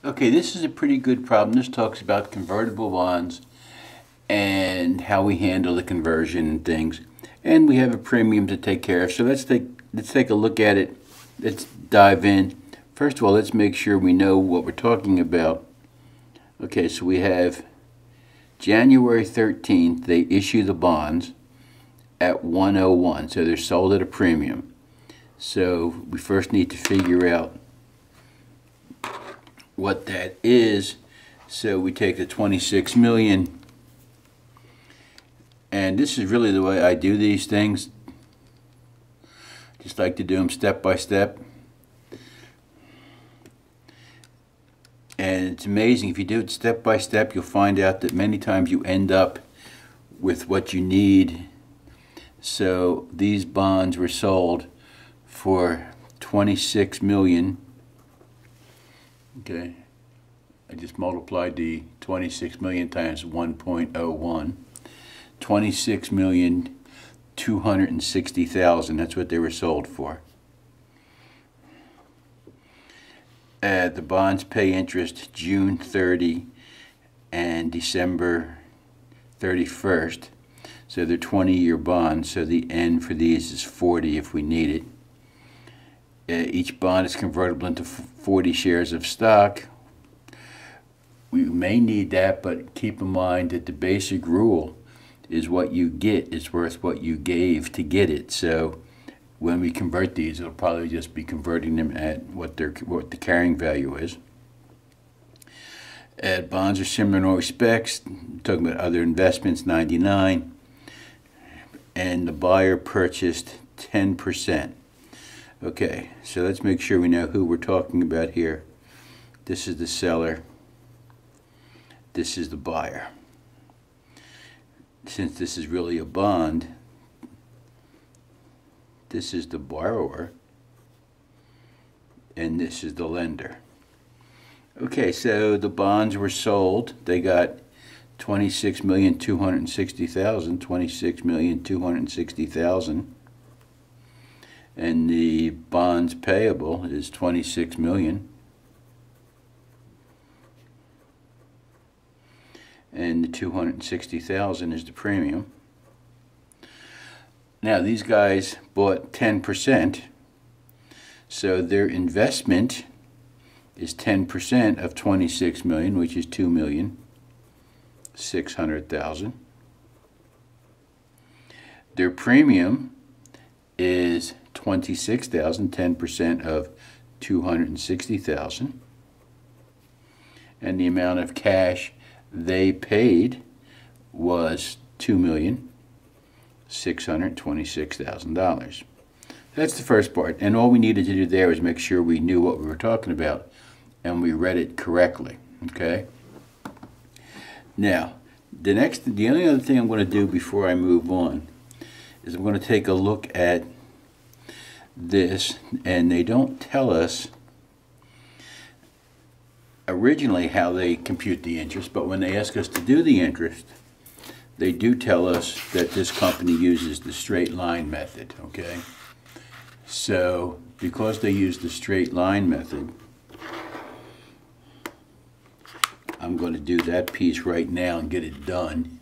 Okay, this is a pretty good problem. This talks about convertible bonds and how we handle the conversion and things. And we have a premium to take care of. So let's take a look at it. Let's dive in. First of all, let's make sure we know what we're talking about. Okay, so we have January 13th, they issue the bonds at 101. So they're sold at a premium. So we first need to figure out what that is. So we take the 26 million, and this is really the way I do these things. Just like to do them step by step. And it's amazing, if you do it step by step, you'll find out that many times you end up with what you need. So these bonds were sold for 26 million. Okay, I just multiplied the 26 million times 1.01. 26,260,000. That's what they were sold for. The bonds pay interest June 30 and December 31st. So they're 20-year bonds. So the N for these is 40 if we need it. Each bond is convertible into 40 shares of stock. We may need that, but keep in mind that the basic rule is what you get is worth what you gave to get it. So when we convert these, it'll probably just be converting them at what the carrying value is. Bonds are similar in all respects. Talking about other investments, 99, and the buyer purchased 10%. Okay, so let's make sure we know who we're talking about here. This is the seller. This is the buyer. Since this is really a bond, this is the borrower, and this is the lender. Okay, so the bonds were sold. They got 26,260,000, 26,260,000. And the bonds payable is 26 million. And the 260,000 is the premium. Now these guys bought 10%, so their investment is 10% of 26 million, which is 2,600,000. Their premium is 26,000, 10% of 260,000, and the amount of cash they paid was $2,626,000. That's the first part, and all we needed to do there was make sure we knew what we were talking about and we read it correctly. Okay. Now, the only other thing I'm going to do before I move on is I'm going to take a look at this, and they don't tell us originally how they compute the interest, but when they ask us to do the interest, they do tell us that this company uses the straight line method. Okay, so because they use the straight line method, I'm going to do that piece right now and get it done.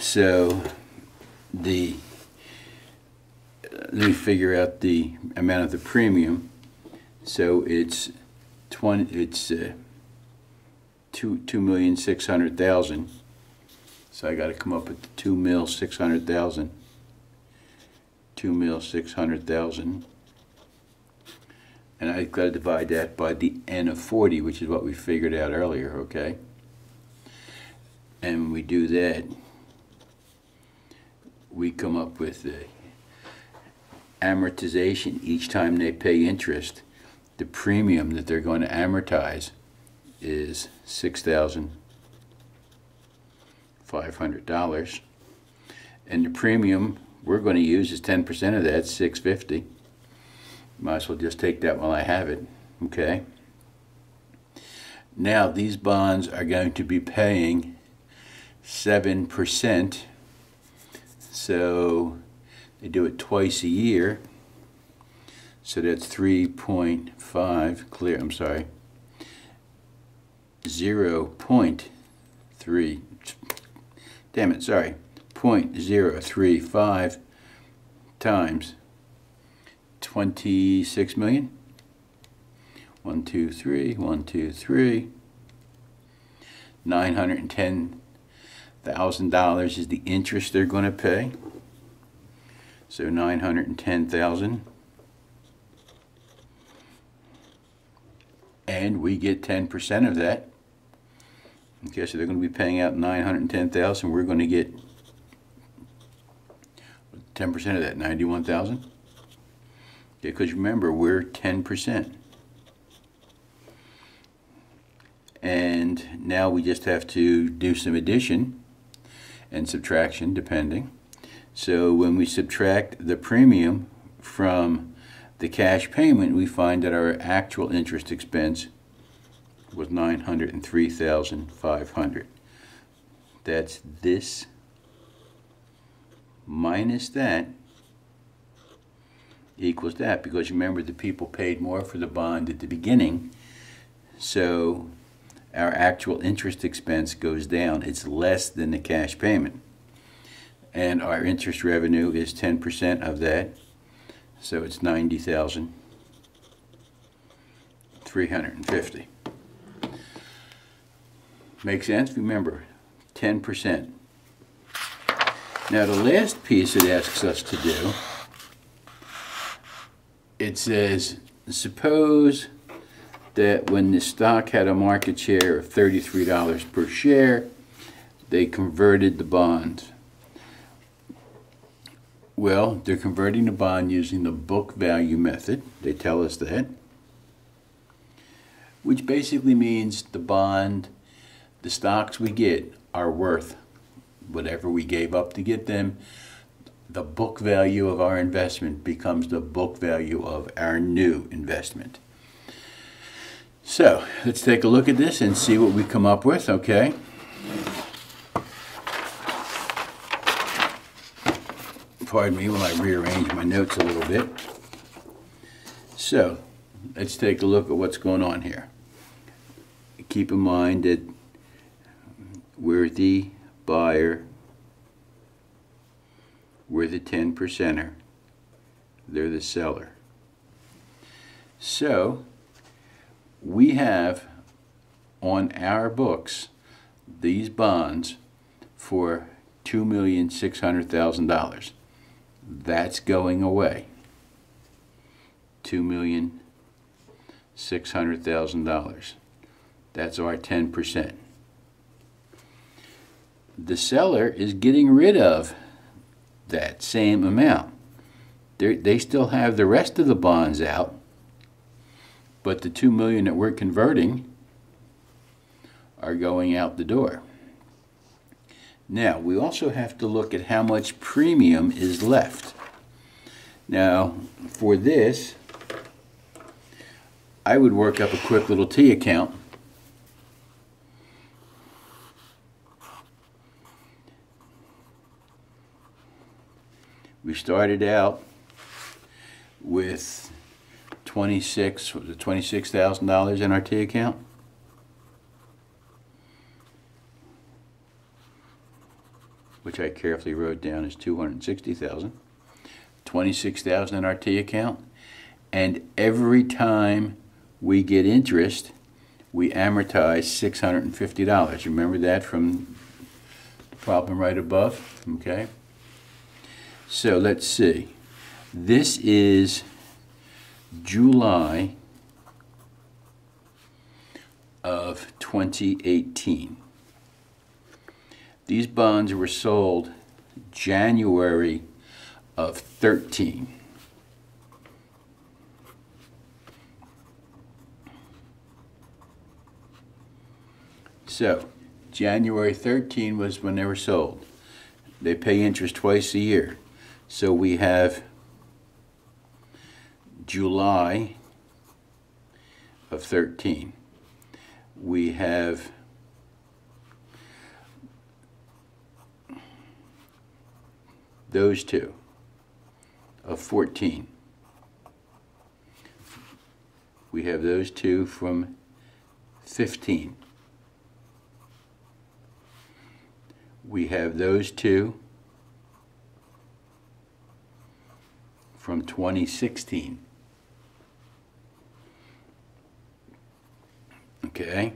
So let me figure out the amount of the premium. So it's 2,600,000. So I got to come up with 2,600,000. 2,600,000. And I've got to divide that by the N of 40, which is what we figured out earlier, okay? And when we do that, we come up with the amortization each time they pay interest. The premium that they're going to amortize is $6,500, and the premium we're going to use is 10% of that, $650. Might as well just take that while I have it. Okay. Now these bonds are going to be paying 7%, so they do it twice a year. So that's 3.5 clear, I'm sorry, 0.3, damn it, sorry, 0.035 times 26 million. 1, 2, 3, 1, 2, 3. $910,000 is the interest they're going to pay. So 910,000. And we get 10% of that. Okay, so they're going to be paying out 910,000. We're going to get 10% of that, 91,000. Okay, because remember, we're 10%. And now we just have to do some addition and subtraction, depending. So when we subtract the premium from the cash payment, we find that our actual interest expense was $903,500. That's this minus that equals that, because remember, the people paid more for the bond at the beginning, so our actual interest expense goes down. It's less than the cash payment. And our interest revenue is 10% of that, so it's $90,350. Make sense? Remember, 10%. Now the last piece it asks us to do, it says, suppose that when the stock had a market share of $33 per share, they converted the bond. Well, they're converting the bond using the book value method. They tell us that, which basically means the bond, the stocks we get are worth whatever we gave up to get them. The book value of our investment becomes the book value of our new investment. So let's take a look at this and see what we come up with, okay? Pardon me while I rearrange my notes a little bit. So let's take a look at what's going on here. Keep in mind that we're the buyer, we're the 10%er, they're the seller. So we have on our books these bonds for $2,600,000. That's going away. $2,600,000. That's our 10%. The seller is getting rid of that same amount. They still have the rest of the bonds out, but the $2 million that we're converting are going out the door. Now, we also have to look at how much premium is left. Now, for this, I would work up a quick little T account. We started out with $26,000 in our T account. Which I carefully wrote down as $260,000. $26,000 in our T account. And every time we get interest, we amortize $650. Remember that from the problem right above? Okay. So let's see. This is July of 2018. These bonds were sold January of 13. So January 13 was when they were sold. They pay interest twice a year. So we have July of 13. We have those two of 14. We have those two from 15. We have those two from 2016. Okay?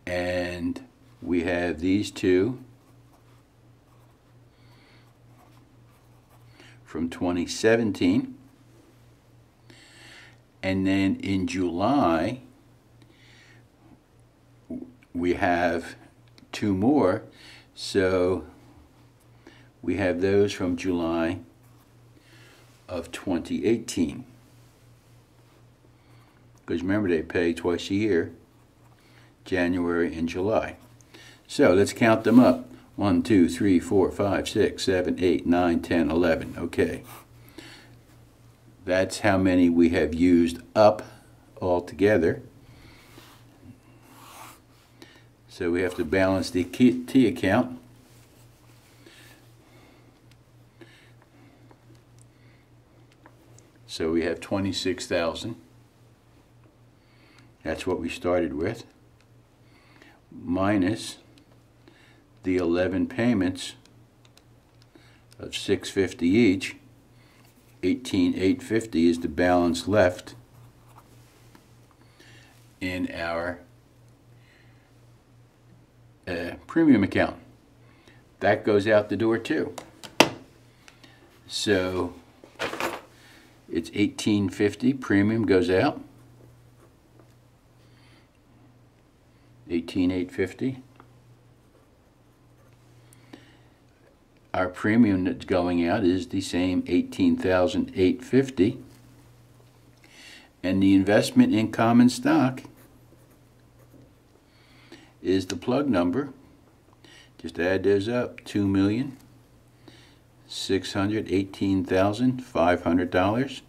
And we have these two from 2017. And then in July, we have two more. So we have those from July of 2018. Because remember, they pay twice a year, January and July. So let's count them up. 1, 2, 3, 4, 5, 6, 7, 8, 9, 10, 11. Okay. That's how many we have used up altogether. So we have to balance the T account. So we have 26,000. That's what we started with. Minus the 11 payments of $650 each. $18,850 is the balance left in our premium account. That goes out the door too. So it's $18,50. Premium goes out. $18,850. Our premium that's going out is the same $18,850. And the investment in common stock is the plug number. Just add those up. $2,618,500.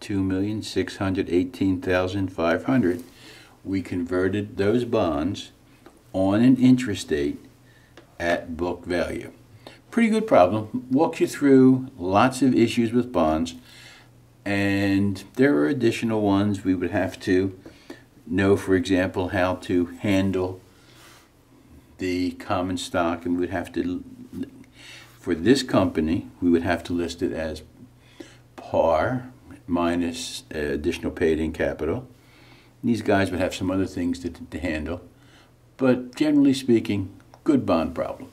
$2,618,500. We converted those bonds on an interest date at book value. Pretty good problem. Walks you through lots of issues with bonds, and there are additional ones we would have to know, for example, how to handle the common stock, and we would have to, for this company, we would have to list it as par minus additional paid-in capital. These guys would have some other things to handle, but generally speaking, good bond problem.